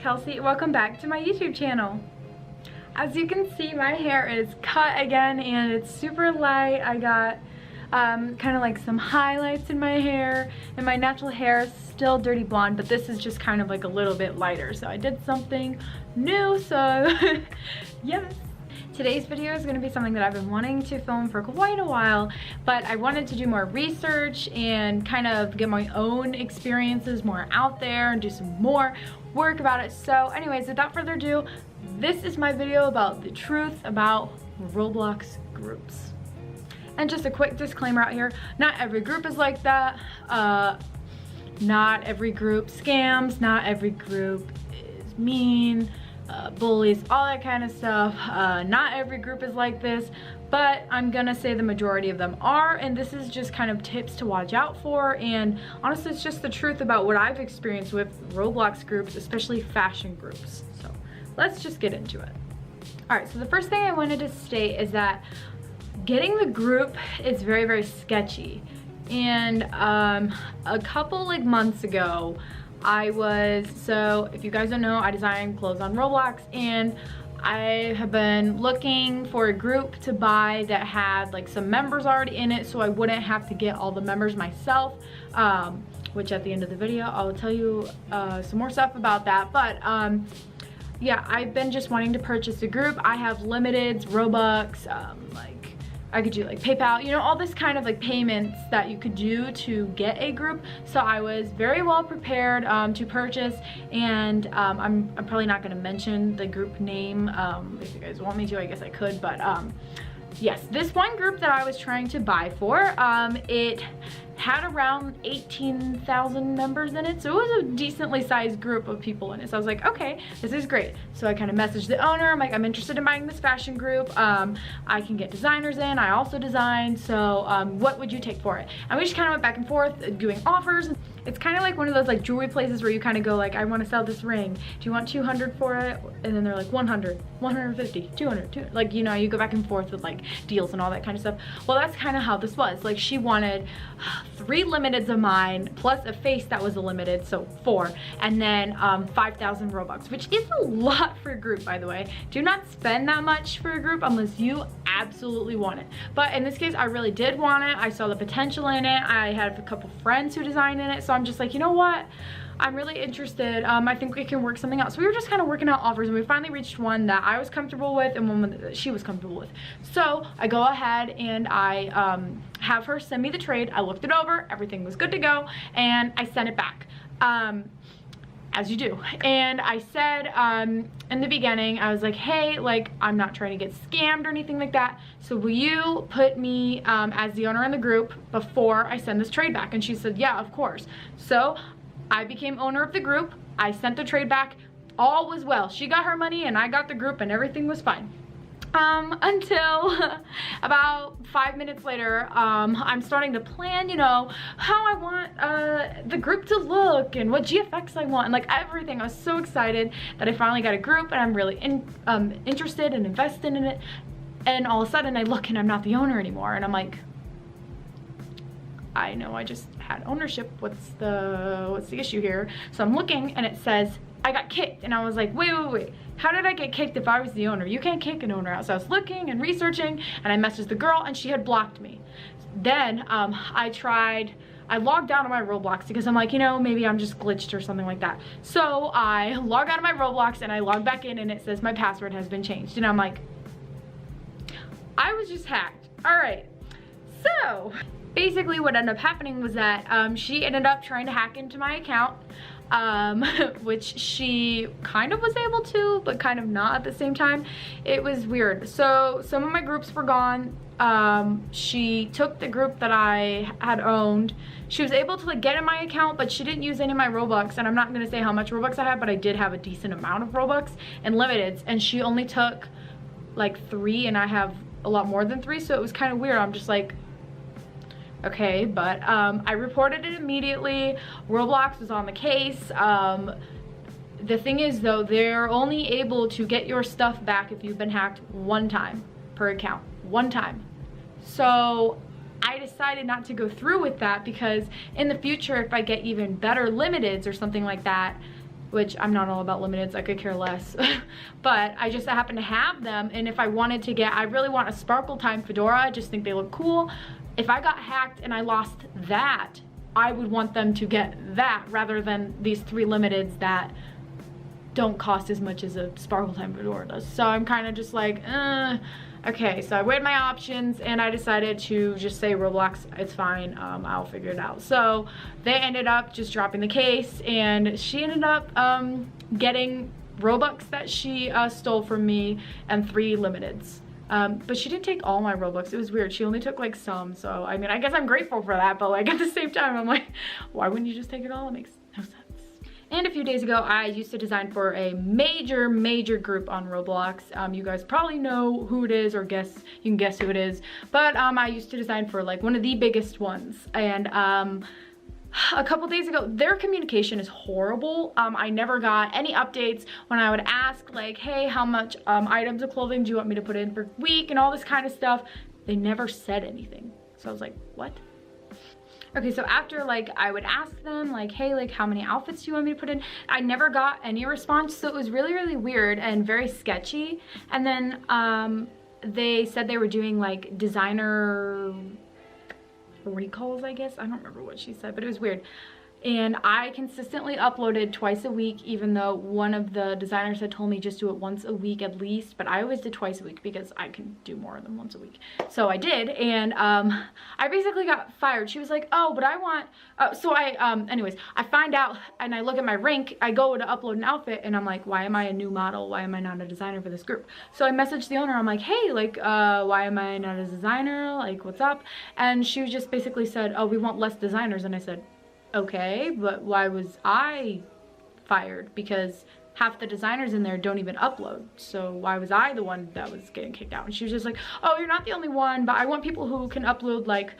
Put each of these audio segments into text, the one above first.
Kelsey. Welcome back to my YouTube channel. As you can see, my hair is cut again and it's super light. I got kind of like some highlights in my hair, and my natural hair is still dirty blonde, but this is just kind of like a little bit lighter. So I did something new, so yes. Today's video is going to be something that I've been wanting to film for quite a while, but I wanted to do more research and kind of get my own experiences more out there and do some more work about it. So anyways, without further ado, this is my video about the truth about Roblox groups. And just a quick disclaimer out here, not every group is like that. Not every group scams, not every group is mean. Bullies, all that kind of stuff. Not every group is like this, but I'm gonna say the majority of them are, and this is just kind of tips to watch out for, and honestly it's just the truth about what I've experienced with Roblox groups, especially fashion groups. So let's just get into it. Alright, so the first thing I wanted to state is that getting the group is very, very sketchy. And a couple months ago, so if you guys don't know, I design clothes on Roblox, and I have been looking for a group to buy that had like some members already in it, so I wouldn't have to get all the members myself, which at the end of the video I'll tell you some more stuff about that. But yeah, I've been just wanting to purchase a group. I have limiteds, Robux, I could do like PayPal, you know, all this kind of like payments that you could do to get a group. So I was very well prepared to purchase, and I'm probably not going to mention the group name. If you guys want me to, I guess I could, but yes, this one group that I was trying to buy for, it had around 18,000 members in it, so it was a decently sized group of people in it. So I was like, okay, this is great. So I kind of messaged the owner. I'm like, I'm interested in buying this fashion group. I can get designers in. I also design, so what would you take for it? And we just kind of went back and forth doing offers. It's kind of like one of those like jewelry places where you kind of go like, I want to sell this ring. Do you want 200 for it? And then they're like 100, 150, 200, 200. Like, you know, you go back and forth with like deals and all that kind of stuff. Well, that's kind of how this was. Like, she wanted 3 limiteds of mine plus a face that was a limited, so 4, and then 5,000 Robux, which is a lot for a group, by the way. Do not spend that much for a group unless you absolutely want it. But in this case, I really did want it. I saw the potential in it. I had a couple friends who designed in it, so I'm just like, you know what? I'm really interested. I think we can work something out. So we were just kind of working out offers, and we finally reached one that I was comfortable with and one that she was comfortable with. So I go ahead and I have her send me the trade. I looked it over, everything was good to go, and I sent it back. As you do. And I said in the beginning, I was like, hey, like, I'm not trying to get scammed or anything like that, so will you put me as the owner in the group before I send this trade back? And she said, yeah, of course. So I became owner of the group. I sent the trade back. All was well. She got her money and I got the group, and everything was fine. Until about 5 minutes later, I'm starting to plan, you know, how I want the group to look and what GFX I want and like everything. I was so excited that I finally got a group, and I'm really interested and invested in it. And all of a sudden I look and I'm not the owner anymore, and I'm like, I know I just had ownership. What's the issue here? So I'm looking and it says I got kicked, and I was like, wait. How did I get kicked if I was the owner? You can't kick an owner out. So I was looking and researching, and I messaged the girl, and she had blocked me. Then I logged out of my Roblox because I'm like, you know, maybe I'm just glitched or something like that. So I log out of my Roblox and I log back in, and it says my password has been changed. And I'm like, I was just hacked. All right. So basically what ended up happening was that she ended up trying to hack into my account, which she kind of was able to, but kind of not at the same time. It was weird. So some of my groups were gone. She took the group that I had owned. She was able to like get in my account, but she didn't use any of my Robux, and I'm not gonna say how much Robux I had, but I did have a decent amount of Robux and limiteds, and she only took like 3, and I have a lot more than 3, so it was kind of weird. I'm just like, okay, but I reported it immediately. Roblox was on the case. The thing is though, they're only able to get your stuff back if you've been hacked 1 time per account, 1 time. So I decided not to go through with that, because in the future, if I get even better limiteds or something like that, which I'm not all about limiteds, I could care less. But I just happen to have them, and if I wanted to get, I really want a sparkle time fedora, I just think they look cool. If I got hacked and I lost that, I would want them to get that rather than these 3 limiteds that don't cost as much as a sparkle time fedora does. So I'm kind of just like, okay, so I weighed my options and I decided to just say Roblox, it's fine, I'll figure it out. So they ended up just dropping the case, and she ended up getting Robux that she stole from me and 3 limiteds. But she didn't take all my Robux. It was weird. She only took like some. So I mean, I guess I'm grateful for that, but like at the same time, I'm like, why wouldn't you just take it all? It makes no sense. And a few days ago, I used to design for a major group on Roblox. You guys probably know who it is, or you can guess who it is. But I used to design for like one of the biggest ones. And a couple days ago, their communication is horrible. I never got any updates when I would ask like, hey, how much items of clothing do you want me to put in per week and all this kind of stuff. They never said anything. So I was like, what? Okay, so after like I would ask them like, hey, like how many outfits do you want me to put in? I never got any response, so it was really weird and very sketchy. And then they said they were doing like designer recalls, I guess. I don't remember what she said, but it was weird. And I consistently uploaded twice a week, even though one of the designers had told me just do it once a week at least, but I always did twice a week because I can do more than once a week. So I did, and I basically got fired. She was like, oh, but I want, anyways, I find out and I look at my rank, I go to upload an outfit and I'm like, why am I a new model? Why am I not a designer for this group? So I messaged the owner, I'm like, hey, like, why am I not a designer? Like, what's up? And she just basically said, oh, we want less designers. And I said, okay, but why was I fired? Because half the designers in there don't even upload, so why was I the one that was getting kicked out? And she was just like, oh, you're not the only one, but I want people who can upload like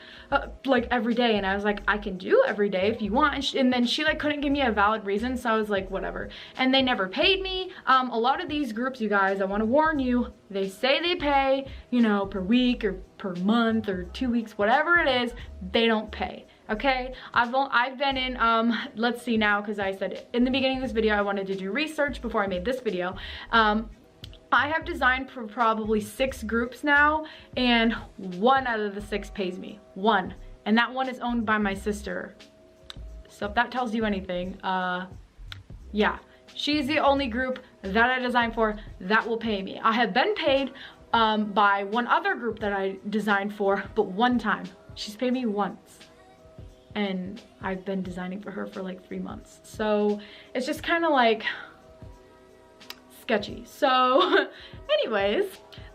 every day. And I was like, I can do every day if you want. And then she like couldn't give me a valid reason, so I was like, whatever. And they never paid me. A lot of these groups, you guys, I want to warn you, they say they pay, you know, per week or per month or 2 weeks, whatever it is, they don't pay. Okay, I've been in, let's see now, because I said in the beginning of this video I wanted to do research before I made this video. I have designed for probably 6 groups now, and 1 out of the 6 pays me. 1. And that one is owned by my sister. So if that tells you anything, yeah. She's the only group that I designed for that will pay me. I have been paid by one other group that I designed for, but 1 time. She's paid me once. And I've been designing for her for like 3 months. So it's just kind of like sketchy. So anyways,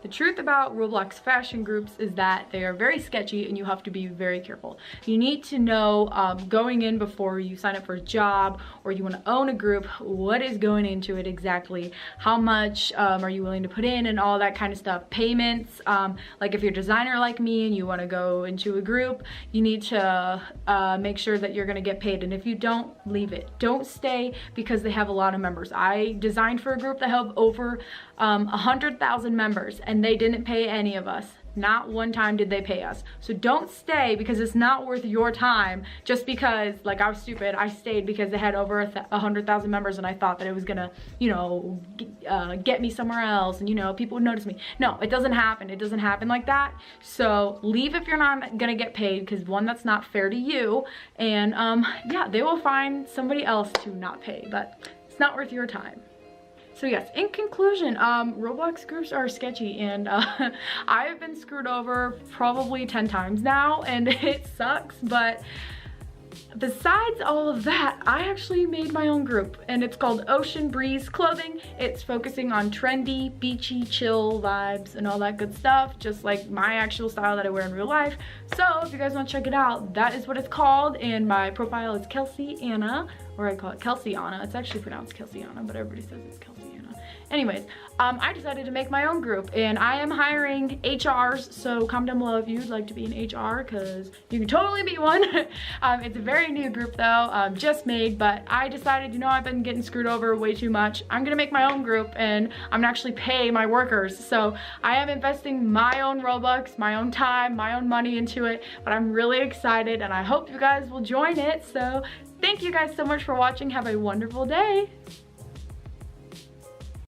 the truth about Roblox fashion groups is that they are very sketchy and you have to be very careful. You need to know going in before you sign up for a job or you want to own a group, what is going into it exactly, how much are you willing to put in and all that kind of stuff. Payments, like if you're a designer like me and you want to go into a group, you need to make sure that you're going to get paid, and if you don't, leave it. Don't stay because they have a lot of members. I designed for a group that have over 100,000 members and they didn't pay any of us. Not 1 time did they pay us. So don't stay because it's not worth your time just because, like, I was stupid. I stayed because they had over 100,000 members and I thought that it was gonna, you know, get me somewhere else and, you know, people would notice me. No, it doesn't happen. It doesn't happen like that. So leave if you're not gonna get paid, because 1, that's not fair to you, and yeah, they will find somebody else to not pay, but it's not worth your time. So yes, in conclusion, Roblox groups are sketchy, and I have been screwed over probably 10 times now, and it sucks, but besides all of that, I actually made my own group, and it's called Oceanbreeze Clothing. It's focusing on trendy, beachy, chill vibes and all that good stuff, just like my actual style that I wear in real life. So if you guys want to check it out, that is what it's called, and my profile is Kelsey Anna, or I call it Kelsey Anna. It's actually pronounced Kelsey Anna, but everybody says it's Kelsey Anna. Anyways, I decided to make my own group, and I am hiring HRs, so comment down below if you'd like to be an HR, because you can totally be one. It's a very new group though, just made, but I decided, you know, I've been getting screwed over way too much. I'm gonna make my own group, and I'm gonna actually pay my workers. So I am investing my own Robux, my own time, my own money into it, but I'm really excited, and I hope you guys will join it. So thank you guys so much for watching. Have a wonderful day.